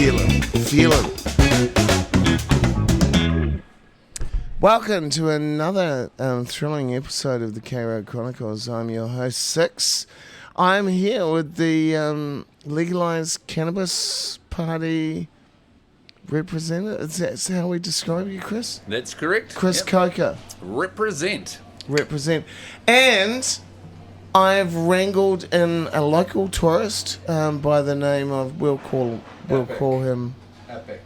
Feel it. Welcome to another thrilling episode of the K-Road Chronicles. I'm your host, Six. I'm here with the Legalise Cannabis Party representative. Is that how we describe you, Chris? That's correct. Chris Coker. Represent. And I've wrangled in a local tourist by the name of, we'll call him... Epic.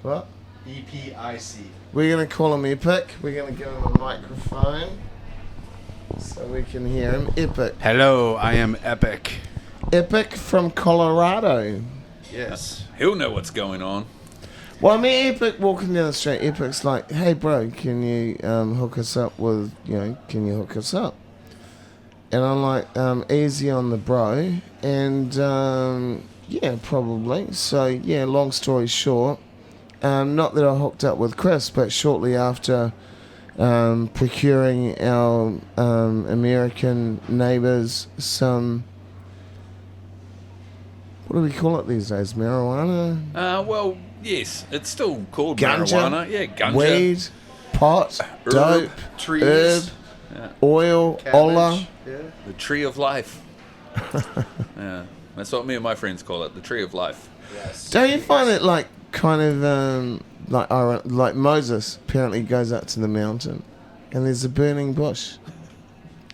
What? E-P-I-C. We're going to call him Epic. We're going to give him a microphone so we can hear him. Epic. Hello, I am Epic. Epic from Colorado. Yes. He'll know what's going on. Well, I mean, Epic walking down the street, Epic's like, hey, bro, can you hook us up with, can you hook us up? And I'm like, easy on the bro. And, yeah, probably. So, yeah, long story short, not that I hooked up with Chris, but shortly after procuring our American neighbours some, what do we call it these days? Marijuana? Well, yes, it's still called Ganja, marijuana. Yeah, ganja. Weed, pot, dope, trees, herb, oil, cabbage. olla. Yeah. The tree of life. Yeah, that's what me and my friends call it, the tree of life. Yes. Don't you find it like kind of like Moses apparently goes up to the mountain and there's a burning bush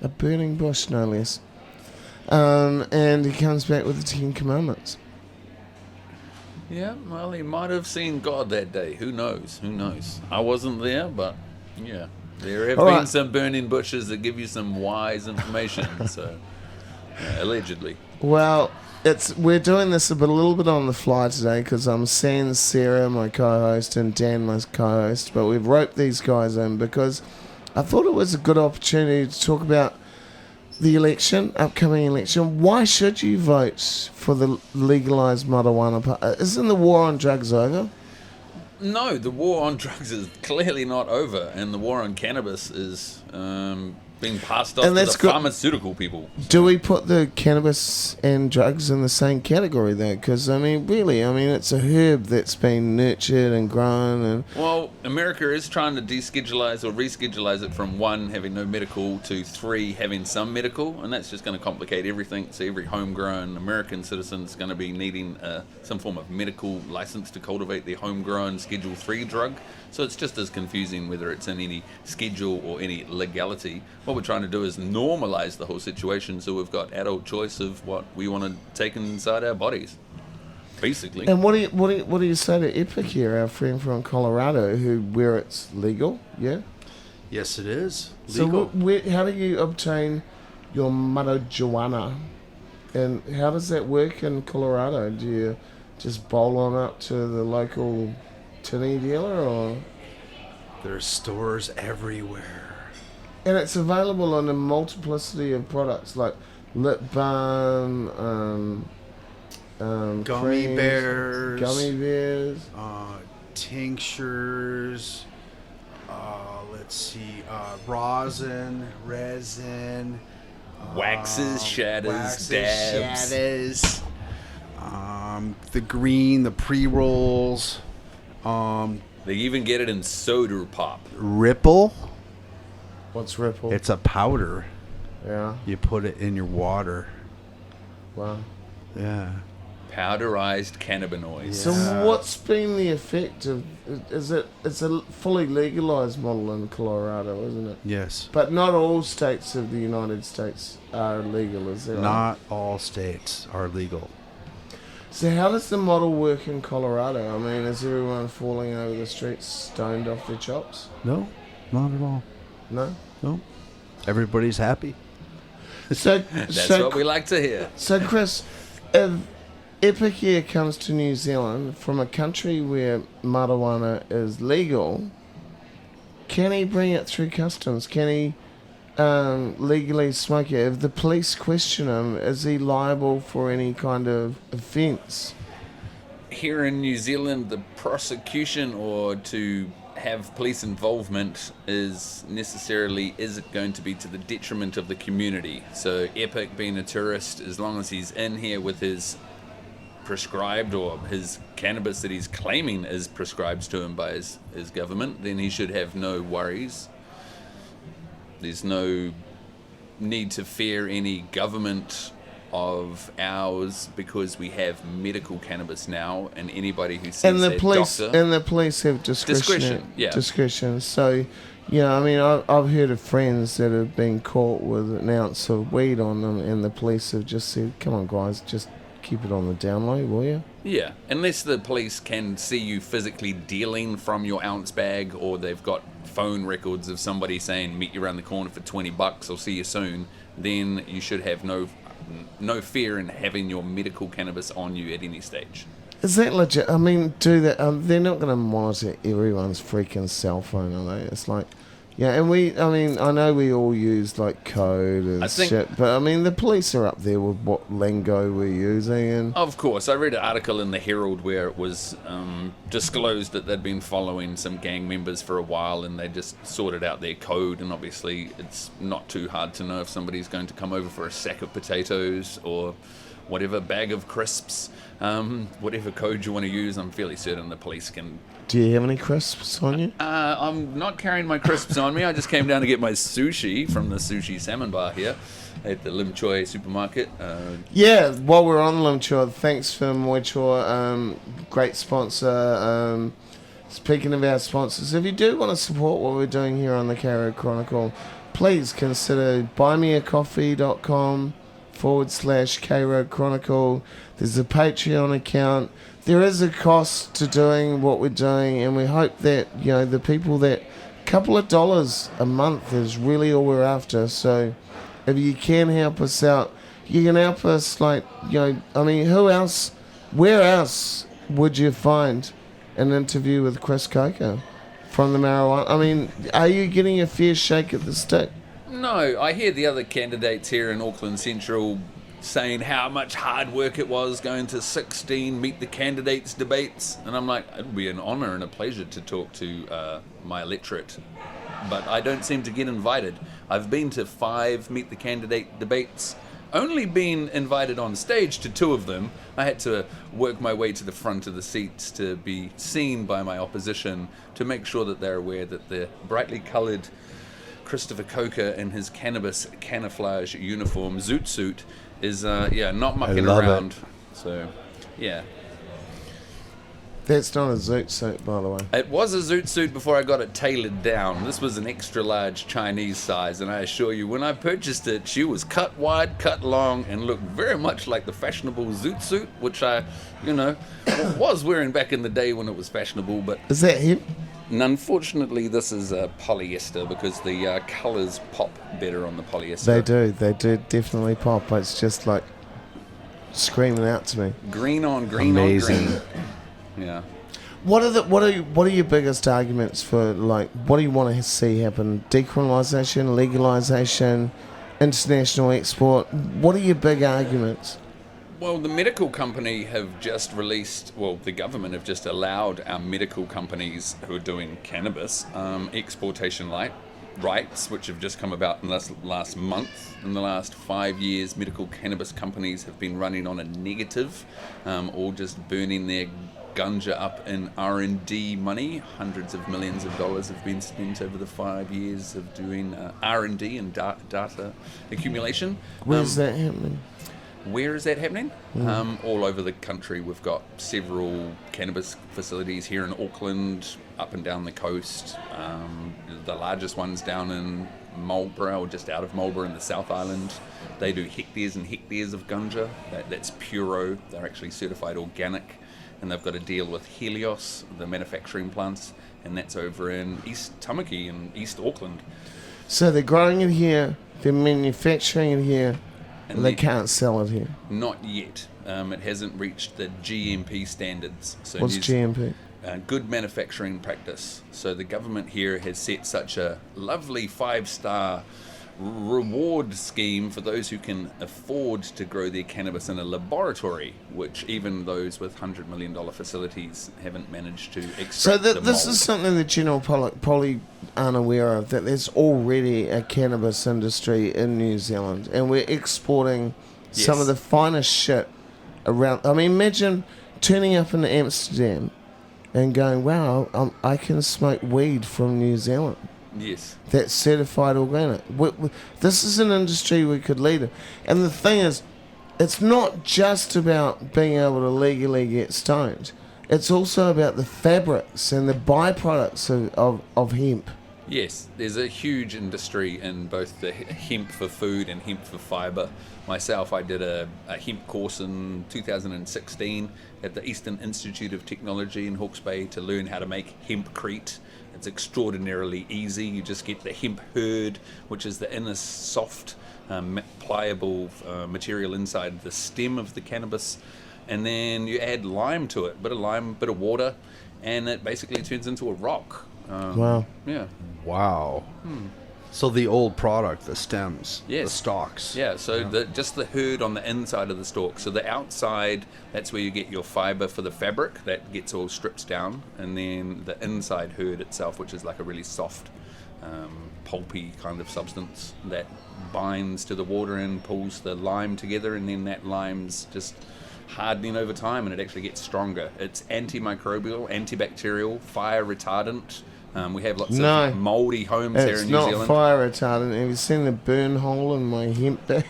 no less, and he comes back with the 10 Commandments. Yeah, well, he might have seen God that day. Who knows? I wasn't there, but yeah. There have been some burning bushes that give you some wise information, so allegedly. Well, we're doing this a little bit on the fly today because I'm seeing Sarah, my co-host, and Dan, my co-host, but we've roped these guys in because I thought it was a good opportunity to talk about the upcoming election. Why should you vote for the legalised marijuana? Isn't the war on drugs over? No, the war on drugs is clearly not over, and the war on cannabis is being passed off to the pharmaceutical people. Do we put the cannabis and drugs in the same category, though? Because, really, it's a herb that's been nurtured and grown. And well, America is trying to deschedulise or reschedulise it from 1, having no medical, to 3, having some medical, and that's just going to complicate everything. So every homegrown American citizen is going to be needing some form of medical licence to cultivate their homegrown Schedule 3 drug. So it's just as confusing whether it's in any schedule or any legality. What we're trying to do is normalise the whole situation so we've got adult choice of what we want to take inside our bodies, basically. And what do you say to Epic here, our friend from Colorado, where it's legal? Yeah. Yes, it is legal. So how do you obtain your marijuana, and how does that work in Colorado? Do you just bowl on up to the local tinny dealer, or There's stores everywhere. And it's available in a multiplicity of products like lip balm, Gummy creams, bears, tinctures, resin, Waxes, shadows, dabs. The green, the pre-rolls, They even get it in soda pop. Ripple. What's Ripple? It's a powder. Yeah. You put it in your water. Wow. Yeah. Powderized cannabinoids. So what's been the effect of? It's a fully legalized model in Colorado, isn't it? Yes. But not all states of the United States are legal, is there? Not all states are legal. So how does the model work in Colorado? Is everyone falling over the streets stoned off their chops? No, not at all. No? No. Everybody's happy. So That's what we like to hear. So Chris, if Epic here comes to New Zealand from a country where marijuana is legal, can he bring it through customs? Can he legally smoke it? If the police question him, is he liable for any kind of offence? Here in New Zealand, the prosecution or to have police involvement is it going to be to the detriment of the community. So Epic being a tourist, as long as he's in here with his prescribed, or his cannabis that he's claiming is prescribed to him by his government, then he should have no worries. There's no need to fear any government of ours because we have medical cannabis now, and anybody who sees and the that police doctor... and the police have discretion. Yeah. Discretion. So, I mean, I've heard of friends that have been caught with an ounce of weed on them, and the police have just said, "Come on, guys, just keep it on the down low, will you?" Yeah, unless the police can see you physically dealing from your ounce bag, or they've got phone records of somebody saying, "Meet you around the corner for $20, I'll see you soon," then you should have no fear in having your medical cannabis on you at any stage. Is that legit? I mean, do that? They're not going to monitor everyone's freaking cell phone, are they? It's like, I know we all use like code and shit, but I mean, the police are up there with what lingo we're using. And of course, I read an article in the Herald where it was disclosed that they'd been following some gang members for a while, and they just sorted out their code. And obviously, it's not too hard to know if somebody's going to come over for a sack of potatoes or whatever bag of crisps, whatever code you want to use. I'm fairly certain the police can. Do you have any crisps on you? I'm not carrying my crisps on me. I just came down to get my sushi from the sushi salmon bar here at the Lim Choi supermarket. While we're on Lim Choi, thanks for Moi Choi, great sponsor. Speaking of our sponsors, if you do want to support what we're doing here on the K-Road Chronicle, please consider buymeacoffee.com/K-Road Chronicle. There's a Patreon account. There is a cost to doing what we're doing, and we hope that, the people that couple of dollars a month is really all we're after. So if you can help us out, you can help us, where else would you find an interview with Chris Coker from the marijuana? I mean, are you getting a fair shake at the stick? No, I hear the other candidates here in Auckland Central saying how much hard work it was going to 16 Meet the Candidates debates, and I'm like, it'd be an honour and a pleasure to talk to my electorate, but I don't seem to get invited. I've been to 5 Meet the Candidate debates, only been invited on stage to 2 of them. I had to work my way to the front of the seats to be seen by my opposition, to make sure that they're aware that the brightly coloured Christopher Coker in his cannabis camouflage uniform, zoot suit, is not mucking around. So, yeah. That's not a zoot suit, by the way. It was a zoot suit before I got it tailored down. This was an extra large Chinese size, and I assure you, when I purchased it, she was cut wide, cut long, and looked very much like the fashionable zoot suit, which I, was wearing back in the day when it was fashionable. But is that him? And unfortunately, this is polyester, because the colours pop better on the polyester. They do definitely pop. It's just like screaming out to me. Green on green. Amazing. On green. Yeah. What are your biggest arguments for, what do you want to see happen? Decriminalisation, legalisation, international export. What are your big arguments? Well, the medical company have just released, the government have just allowed our medical companies who are doing cannabis exportation rights, which have just come about in the last month. In the last 5 years, medical cannabis companies have been running on a negative, all just burning their gunja up in R&D money. Hundreds of millions of dollars have been spent over the 5 years of doing R&D and data accumulation. Where's that happening? Where is that happening? All over the country. We've got several cannabis facilities here in Auckland, up and down the coast. The largest one's down in Marlborough, or just out of Marlborough in the South Island. They do hectares and hectares of gunja. That's puro. They're actually certified organic. And they've got a deal with Helios, the manufacturing plants, and that's over in East Tamaki in East Auckland. So they're growing it here, they're manufacturing it here, and they can't sell it here. Not yet. It hasn't reached the GMP standards. So what's GMP? Good manufacturing practice. So the government here has set such a lovely 5-star reward scheme for those who can afford to grow their cannabis in a laboratory, which even those with $100 million facilities haven't managed to extract. So this is something the general public probably aren't aware of, that there's already a cannabis industry in New Zealand, and we're exporting some of the finest shit around. I mean, imagine turning up in Amsterdam and going, wow, I can smoke weed from New Zealand. Yes. That's certified organic. This is an industry we could lead in. And the thing is, it's not just about being able to legally get stoned. It's also about the fabrics and the byproducts of hemp. Yes, there's a huge industry in both the hemp for food and hemp for fibre. Myself, I did a hemp course in 2016 at the Eastern Institute of Technology in Hawke's Bay to learn how to make hempcrete. It's extraordinarily easy. You just get the hemp hurd, which is the inner soft, pliable material inside the stem of the cannabis, and then you add lime to it, bit of lime, bit of water, and it basically turns into a rock. Wow. Yeah. Wow. So the old product, the stems, Yes. the stalks. Yeah, so just the hurd on the inside of the stalk. So the outside, that's where you get your fibre for the fabric. That gets all stripped down. And then the inside hurd itself, which is like a really soft, pulpy kind of substance that binds to the water and pulls the lime together. And then that lime's just hardening over time and it actually gets stronger. It's antimicrobial, antibacterial, fire retardant. We have lots of mouldy homes here in New Zealand. It's not fire retardant. Have you seen the burn hole in my hemp bag?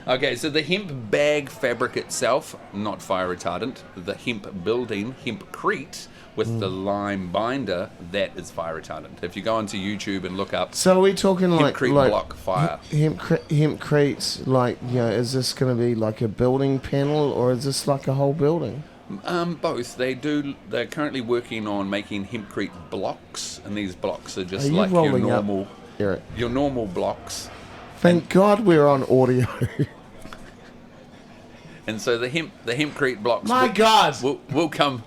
Okay, so the hemp bag fabric itself, not fire retardant. The hemp building, hempcrete, with the lime binder, that is fire retardant. If you go onto YouTube and look up So are we talking hempcrete like block fire. hempcretes, like, you know, is this going to be like a building panel or is this like a whole building? Both. They're currently working on making hempcrete blocks, and these blocks are just Are you like your rolling up, normal, Eric? your normal blocks. Thank God we're on audio. And so the hempcrete blocks My God! will come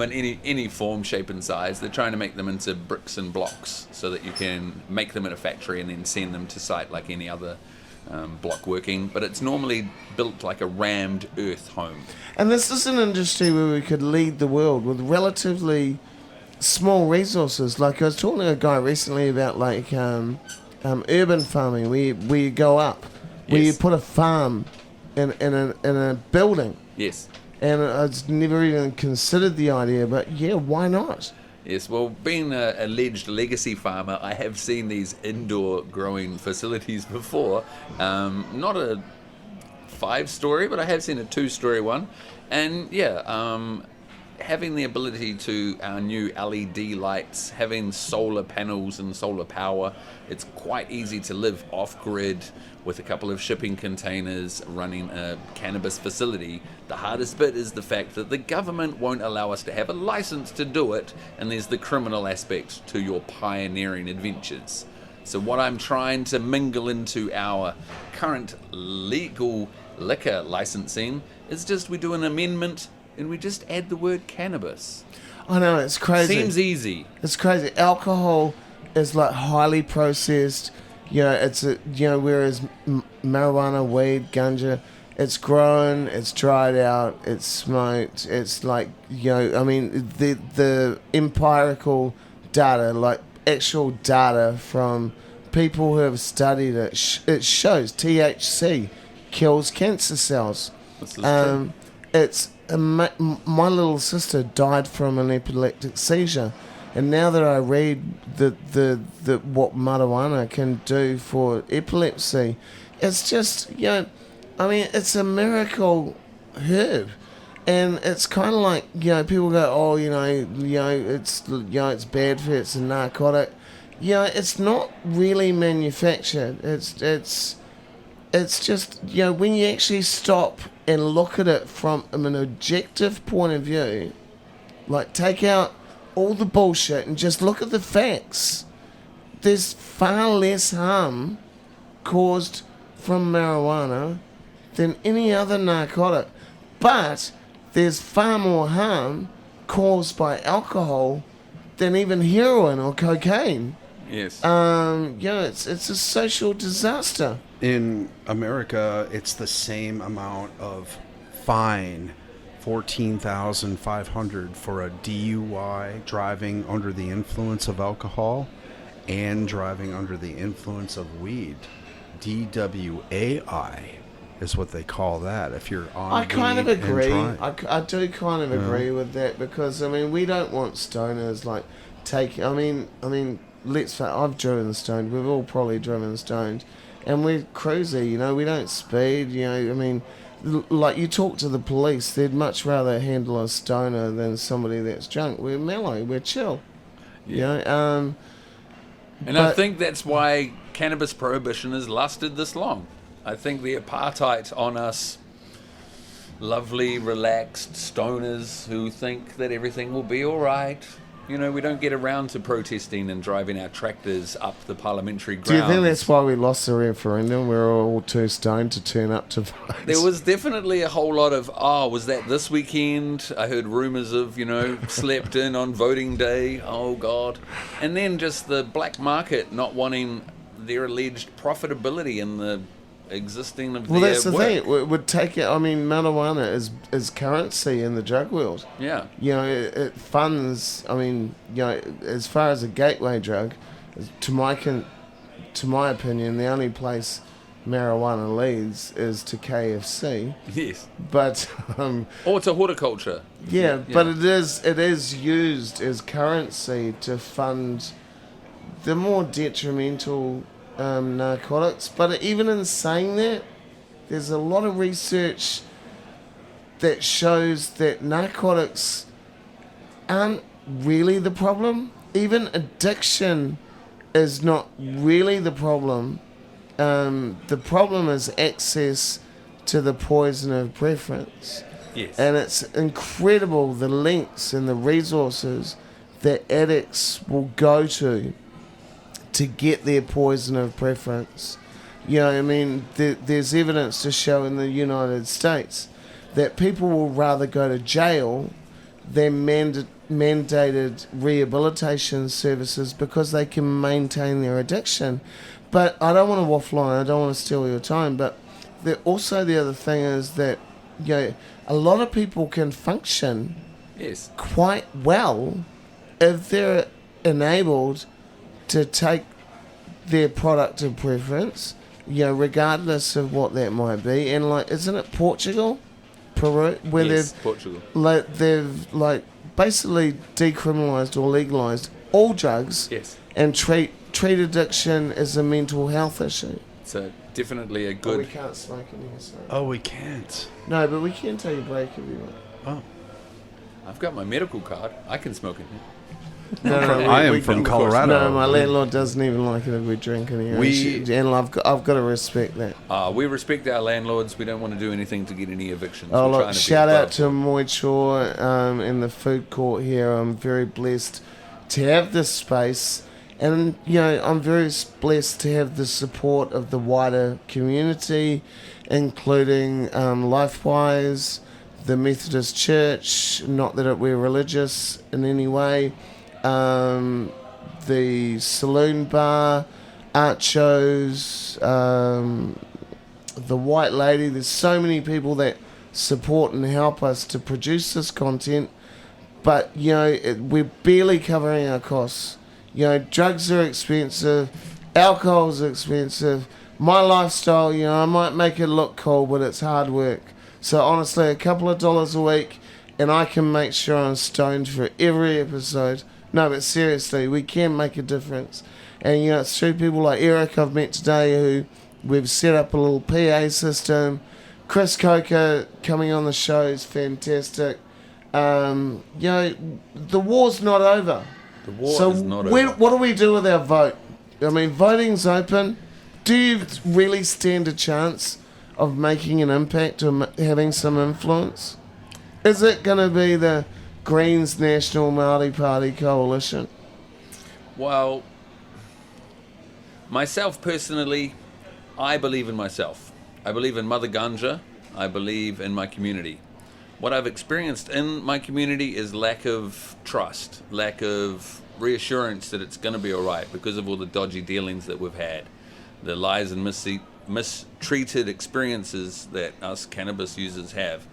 in any form, shape and size. They're trying to make them into bricks and blocks so that you can make them at a factory and then send them to site like any other block working. But it's normally built like a rammed earth home. And this is an industry where we could lead the world with relatively small resources. Like I was talking to a guy recently about like urban farming, where you go up, where you put a farm in a building. Yes. And I'd never even considered the idea, but yeah, why not? Yes, well, being an alleged legacy farmer, I have seen these indoor growing facilities before. Not a 5-story, but I have seen a 2-story one. And yeah, having the ability to our new LED lights, having solar panels and solar power, it's quite easy to live off-grid with a couple of shipping containers running a cannabis facility. The hardest bit is the fact that the government won't allow us to have a license to do it, and there's the criminal aspect to your pioneering adventures. So what I'm trying to mingle into our current legal liquor licensing is just we do an amendment and we just add the word cannabis. I know, it's crazy. Seems easy. It's crazy. Alcohol is like highly processed. You know, whereas marijuana, weed, ganja, it's grown, it's dried out, it's smoked. It's like, you know, I mean, the empirical data, like actual data from people who have studied it, it shows THC kills cancer cells. This is true. It's my little sister died from an epileptic seizure. And now that I read the what marijuana can do for epilepsy, it's just, you know, I mean, it's a miracle herb, and it's kind of like, you know, people go, oh, it's bad for it's a narcotic. You know, it's not really manufactured. It's just, you know, when you actually stop and look at it from an objective point of view, like take out all the bullshit and just look at the facts. There's far less harm caused from marijuana than any other narcotic, but there's far more harm caused by alcohol than even heroin or cocaine. Yes. It's a social disaster. In America, it's the same amount of fine, $14,500 for a DUI, driving under the influence of alcohol and driving under the influence of weed. DWAI. is what they call that. If you're on I kind of weed and agree. trying. I do kind of agree with that, because I mean, we don't want stoners like taking. I mean, let's face, I've driven stoned. We've all probably driven stoned, and we're cruisy. You know, we don't speed. You know, I mean, like you talk to the police, they'd much rather handle a stoner than somebody that's drunk. We're mellow. We're chill. You know. And I think that's why cannabis prohibition has lasted this long. I think the apartheid on us lovely, relaxed stoners who think that everything will be all right. You know, we don't get around to protesting and driving our tractors up the parliamentary grounds. Do you think that's why we lost the referendum? We were all too stoned to turn up to vote. There was definitely a whole lot of, was that this weekend? I heard rumours of, slept in on voting day. Oh, God. And then just the black market not wanting their alleged profitability in the existing of well, their that's the work. thing. It would take it. I mean, marijuana is currency in the drug world. Yeah. You know, it funds. I mean, as far as a gateway drug, to my opinion, the only place marijuana leads is to KFC. Yes. But Or to horticulture. yeah, but it is used as currency to fund the more detrimental narcotics. But even in saying that, there's a lot of research that shows that narcotics aren't really the problem. Even addiction is not really the problem. The problem is access to the poison of preference. Yes. And it's incredible the lengths and the resources that addicts will go to get their poison of preference. You know, I mean, there's evidence to show in the United States that people will rather go to jail than mandated rehabilitation services because they can maintain their addiction. But I don't want to waffle on, I don't want to steal your time, but also the other thing is that, a lot of people can function quite well if they're enabled to take their product of preference, regardless of what that might be. And isn't it Portugal, Peru, where Portugal. they've basically decriminalised or legalised all drugs, and treat addiction as a mental health issue. So definitely a good. Oh, we can't smoke in here, sorry. Oh, we can't. No, but we can take a break if you want. Oh. I've got my medical card. I can smoke in here. No, I am from Colorado. No, my landlord doesn't even like it if we drink in here. And I've got to respect that. We respect our landlords. We don't want to do anything to get any evictions. Oh, We're look, trying to be shout out above. to Moy Chor in the food court here. I'm very blessed to have this space. And, I'm very blessed to have the support of the wider community, including LifeWise, the Methodist Church, not that we're religious in any way, the saloon bar, art shows, the White Lady. There's so many people that support and help us to produce this content, but we're barely covering our costs. Drugs are expensive, alcohol's expensive. My lifestyle, I might make it look cool, but it's hard work. So honestly, a couple of dollars a week, and I can make sure I'm stoned for every episode. No, but seriously, we can make a difference. And, it's through people like Eric I've met today who we've set up a little PA system. Chris Coker coming on the show is fantastic. The war's not over. The war is not over. What do we do with our vote? I mean, voting's open. Do you really stand a chance of making an impact or having some influence? Is it going to be the Greens National Māori Party coalition? Well, myself personally, I believe in myself. I believe in Mother Ganja. I believe in my community. What I've experienced in my community is lack of trust, lack of reassurance that it's going to be all right because of all the dodgy dealings that we've had, the lies and mistreated experiences that us cannabis users have.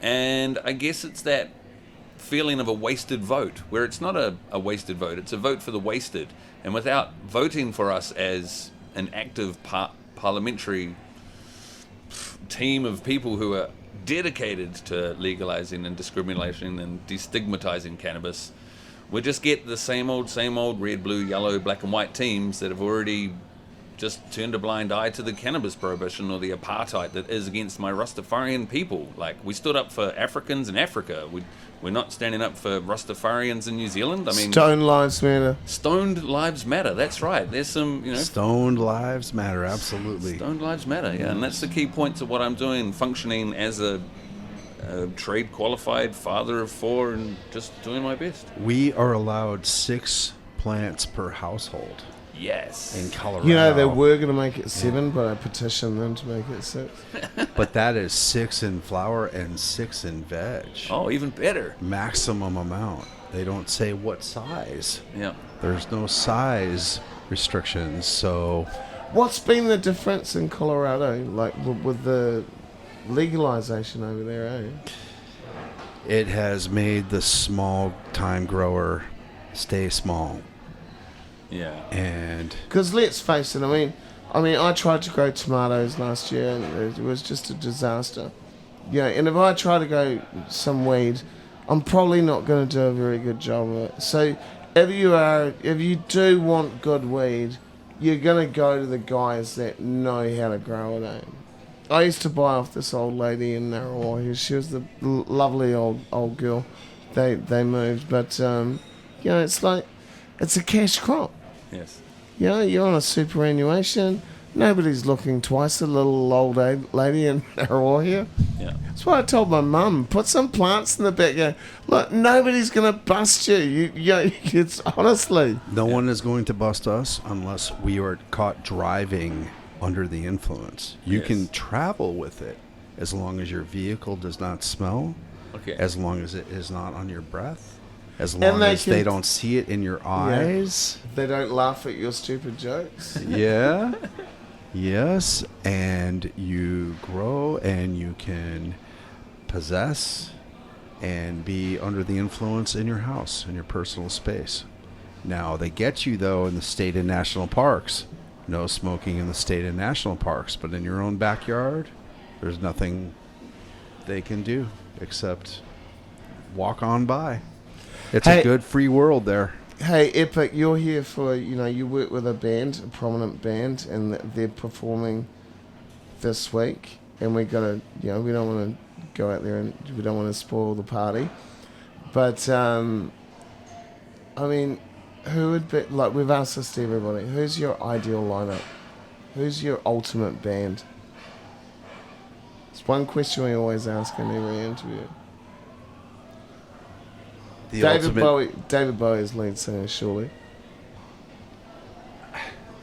And I guess it's that feeling of a wasted vote, where it's not a wasted vote, it's a vote for the wasted. And without voting for us as an active parliamentary team of people who are dedicated to legalizing and discriminating and destigmatizing cannabis. We just get the same old red, blue, yellow, black and white teams that have already just turned a blind eye to the cannabis prohibition or the apartheid that is against my Rastafarian people. Like, we stood up for Africans in Africa. We're not standing up for Rastafarians in New Zealand. I mean, Stone Lives Matter. Stoned Lives Matter. That's right. There's some, Stoned Lives Matter, absolutely. Stoned Lives Matter, yeah. And that's the key points of what I'm doing, functioning as a trade qualified father of 4 and just doing my best. We are allowed 6 plants per household. Yes. In Colorado. You know, they were going to make it 7, but I petitioned them to make it 6. But that is 6 in flower and 6 in veg. Oh, even better. Maximum amount. They don't say what size. Yeah. There's no size restrictions, so... What's been the difference in Colorado, like with the legalization over there, eh? It has made the small-time grower stay small. Yeah. And because let's face it, I mean, I tried to grow tomatoes last year and it was just a disaster. Yeah, and if I try to grow some weed, I'm probably not going to do a very good job of it. So if you do want good weed, you're going to go to the guys that know how to grow it. Eh? I used to buy off this old lady in Aotearoa. She was the lovely old girl. They moved, but it's like it's a cash crop. Yes. You're on a superannuation. Nobody's looking twice. A little old lady in Aotearoa here. Yeah. That's why I told my mum, put some plants in the backyard. Look, nobody's going to bust you. It's honestly. No one is going to bust us unless we are caught driving under the influence. You can travel with it as long as your vehicle does not smell, as long as it is not on your breath, as long as they don't see it in your eyes. They don't laugh at your stupid jokes. Yeah. Yes. And you grow and you can possess and be under the influence in your house, in your personal space. Now, they get you, though, in the state and national parks. No smoking in the state and national parks, but in your own backyard, there's nothing they can do except walk on by. It's a good free world there. Hey, Epic, you're here for, you work with a band, a prominent band, and they're performing this week, and we got to, we don't want to go out there and we don't want to spoil the party. But, who would be, like, we've asked this to everybody, who's your ideal lineup? Who's your ultimate band? It's one question we always ask in every interview. David Bowie is lead singer, surely.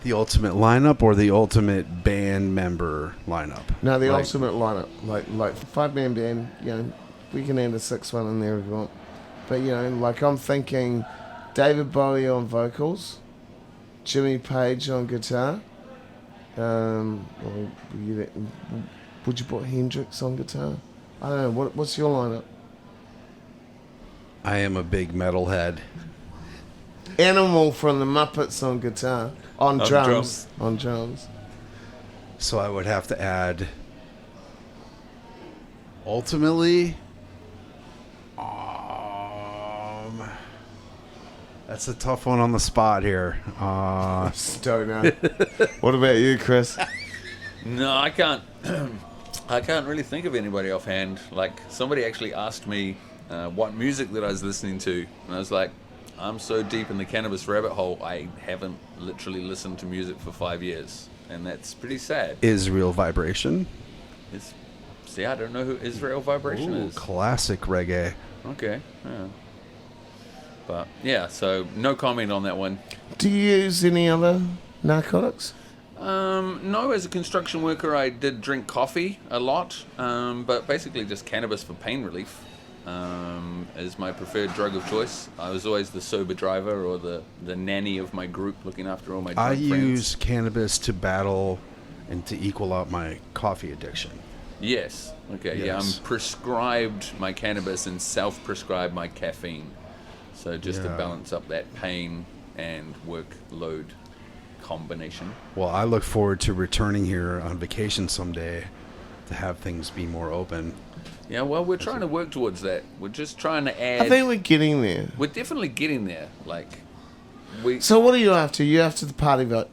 The ultimate lineup or the ultimate band member lineup? No, the ultimate lineup. Like 5-man band, we can add a 6th one in there if you want. But, I'm thinking David Bowie on vocals, Jimmy Page on guitar. Would you put Hendrix on guitar? I don't know. What's your lineup? I am a big metalhead. Animal from the Muppets on guitar. On drums. On drums. So I would have to add, ultimately, that's a tough one on the spot here. Stoner. What about you, Chris? No, I can't. I can't really think of anybody offhand. Like, somebody actually asked me what music that I was listening to, and I was like, I'm so deep in the cannabis rabbit hole, I haven't literally listened to music for 5 years, and that's pretty sad. Israel Vibration. See, I don't know who Israel Vibration is. Classic reggae. Okay, yeah. But yeah, so no comment on that one. Do you use any other narcotics? No, as a construction worker, I did drink coffee a lot, but basically just cannabis for pain relief. Is my preferred drug of choice. I was always the sober driver or the nanny of my group, looking after all my drug friends. I use cannabis to battle and to equal out my coffee addiction. Yes. Okay. Yes. Yeah, I'm prescribed my cannabis and self-prescribed my caffeine. So just to balance up that pain and workload combination. Well, I look forward to returning here on vacation someday to have things be more open. Yeah, well, we're trying to work towards that. We're just trying to add. I think we're getting there. We're definitely getting there. Like, So what are you after? You after the party vote?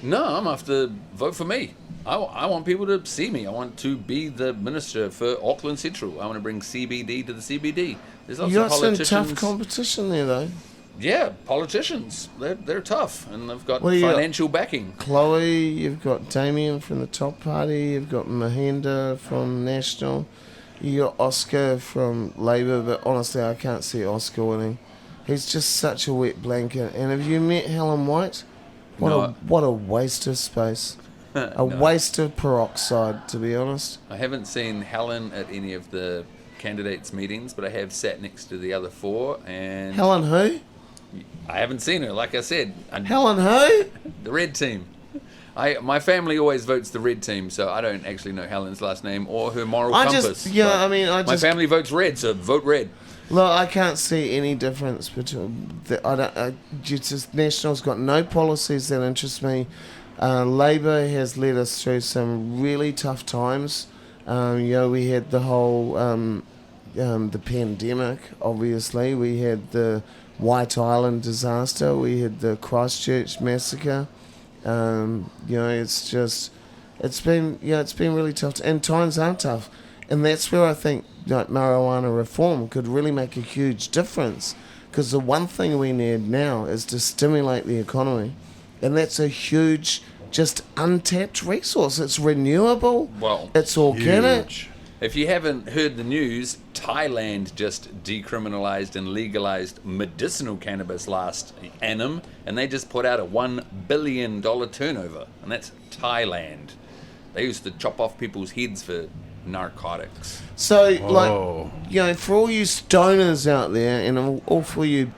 No, I'm after vote for me. I want people to see me. I want to be the minister for Auckland Central. I want to bring CBD to the CBD. There's lots You of got some politicians. tough competition there, though. Yeah, politicians. They're tough, and they've got What do you got? financial backing. Chloe, you've got Damien from the Top Party, you've got Mahinda from National, you got Oscar from Labour, but honestly, I can't see Oscar winning. He's just such a wet blanket. And have you met Helen White? What a waste of space. A waste of peroxide, to be honest. I haven't seen Helen at any of the candidates' meetings, but I have sat next to the other four, and Helen who? I haven't seen her. Like I said, Helen who? the red team. My family always votes the red team, so I don't actually know Helen's last name or her moral compass. My family votes red, so vote red. Look, I can't see any difference between. National's got no policies that interest me. Labour has led us through some really tough times. We had the whole the pandemic. Obviously, we had the White Island disaster. We had the Christchurch massacre. It's been really tough, and times are tough, and that's where I think marijuana reform could really make a huge difference. Because the one thing we need now is to stimulate the economy, and that's a huge, just untapped resource. It's renewable. Well, it's organic. Huge. If you haven't heard the news, Thailand just decriminalized and legalized medicinal cannabis last annum, and they just put out a $1 billion turnover, and that's Thailand. They used to chop off people's heads for narcotics. So, Whoa. for all you stoners out there, and all for you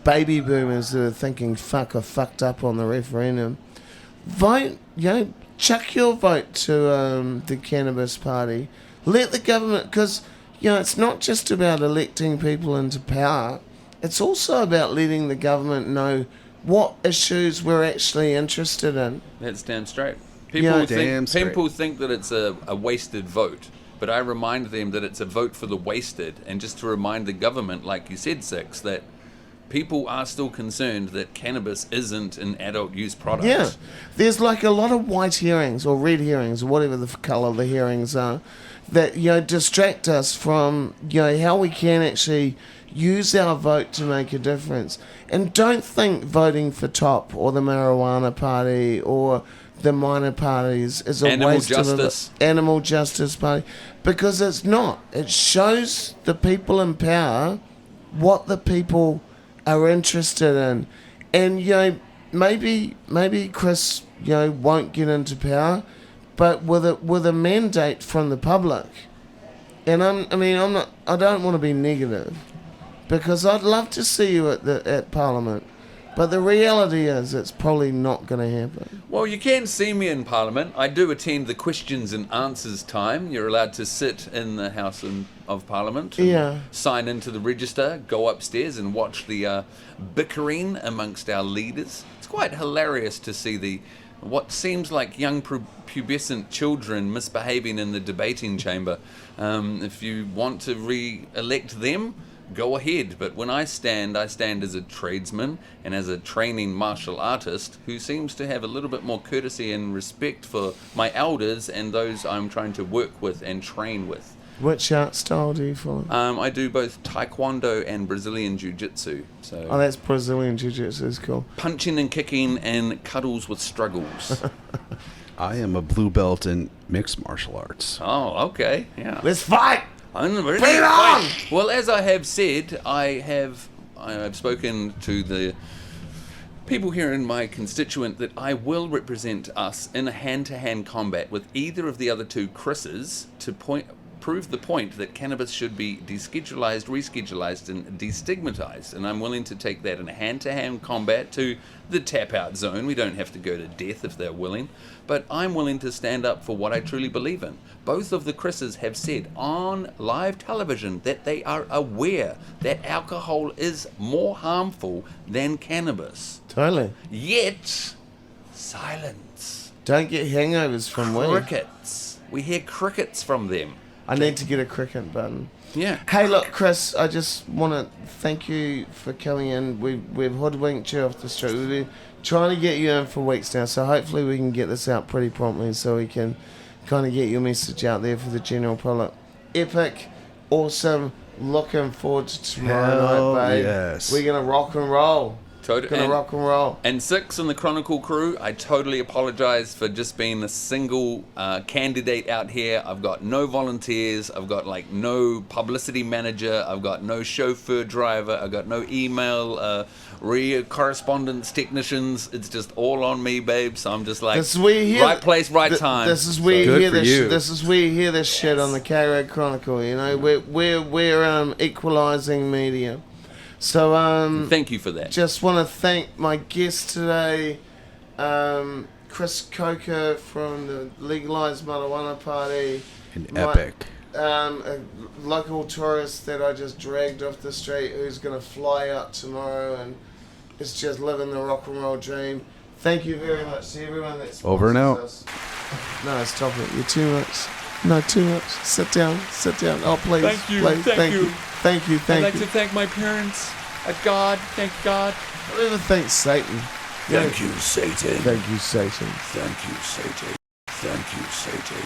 baby boomers that are thinking, fuck, I fucked up on the referendum, vote, chuck your vote to the Cannabis Party. Let the government, because, it's not just about electing people into power, it's also about letting the government know what issues we're actually interested in. That's damn straight. People straight. think that it's a wasted vote, but I remind them that it's a vote for the wasted, and just to remind the government, like you said, Six, that people are still concerned that cannabis isn't an adult use product. Yeah, there's like a lot of white herrings or red herrings or whatever the colour the herrings are that distract us from how we can actually use our vote to make a difference. And don't think voting for Top or the Marijuana Party or the minor parties is a waste of Animal Justice Party, because it's not. It shows the people in power what the people are interested in, and maybe Chris won't get into power, but with a mandate from the public. And I don't want to be negative, because I'd love to see you at Parliament, but the reality is it's probably not going to happen. Well, you can see me in Parliament. I do attend the questions and answers time. You're allowed to sit in the House of Parliament and sign into the register, go upstairs and watch the bickering amongst our leaders. It's quite hilarious to see what seems like young pubescent children misbehaving in the debating chamber. If you want to re-elect them, go ahead, but when I stand as a tradesman and as a training martial artist who seems to have a little bit more courtesy and respect for my elders and those I'm trying to work with and train with. Which art style do you follow? I do both Taekwondo and Brazilian Jiu-Jitsu. So that's Brazilian Jiu-Jitsu, is cool. Punching and kicking and cuddles with struggles. I am a blue belt in mixed martial arts. Oh, okay, yeah. Let's fight! Bring it on! Well, as I have said, I've spoken to the people here in my constituent that I will represent us in a hand-to-hand combat with either of the other two Chris's to prove the point that cannabis should be deschedulized, reschedulized, and destigmatized. And I'm willing to take that in a hand-to-hand combat to the tap-out zone. We don't have to go to death if they're willing. But I'm willing to stand up for what I truly believe in. Both of the Chris's have said on live television that they are aware that alcohol is more harmful than cannabis. Totally. Yet, silence. Don't get hangovers from weed. Crickets. we hear crickets from them. I need to get a cricket button. Yeah. Hey, look, Chris, I just want to thank you for coming in. We've hoodwinked you off the street. We've been trying to get you in for weeks now, so hopefully we can get this out pretty promptly so we can kind of get your message out there for the general public. Epic, awesome, looking forward to tomorrow night, babe. Yes. We're going to rock and roll. Totally. Rock and roll. And Six and the Chronicle crew, I totally apologize for just being a single candidate out here. I've got no volunteers. I've got like no publicity manager. I've got no chauffeur driver. I've got no email correspondence technicians. It's just all on me, babe. So I'm just like, this is where you hear right place, right time. This is where So you hear good for this. you. This is where you hear this shit on the K-Road Chronicle. You know, we're equalising media. So thank you for that. just want to thank my guest today, Chris Coker from the Legalise Marijuana Party. An epic. A local tourist that I just dragged off the street who's going to fly out tomorrow and is just living the rock and roll dream. Thank you very much to everyone that's Over and out. us. No, stop it. You're too much. No, too much. Sit down. Oh, please. Thank you, Please. thank you. Thank you. I'd like to thank my parents. God, thank God. I don't even thank Satan. Thank you, Satan. Thank you, Satan. Thank you, Satan. Thank you, Satan.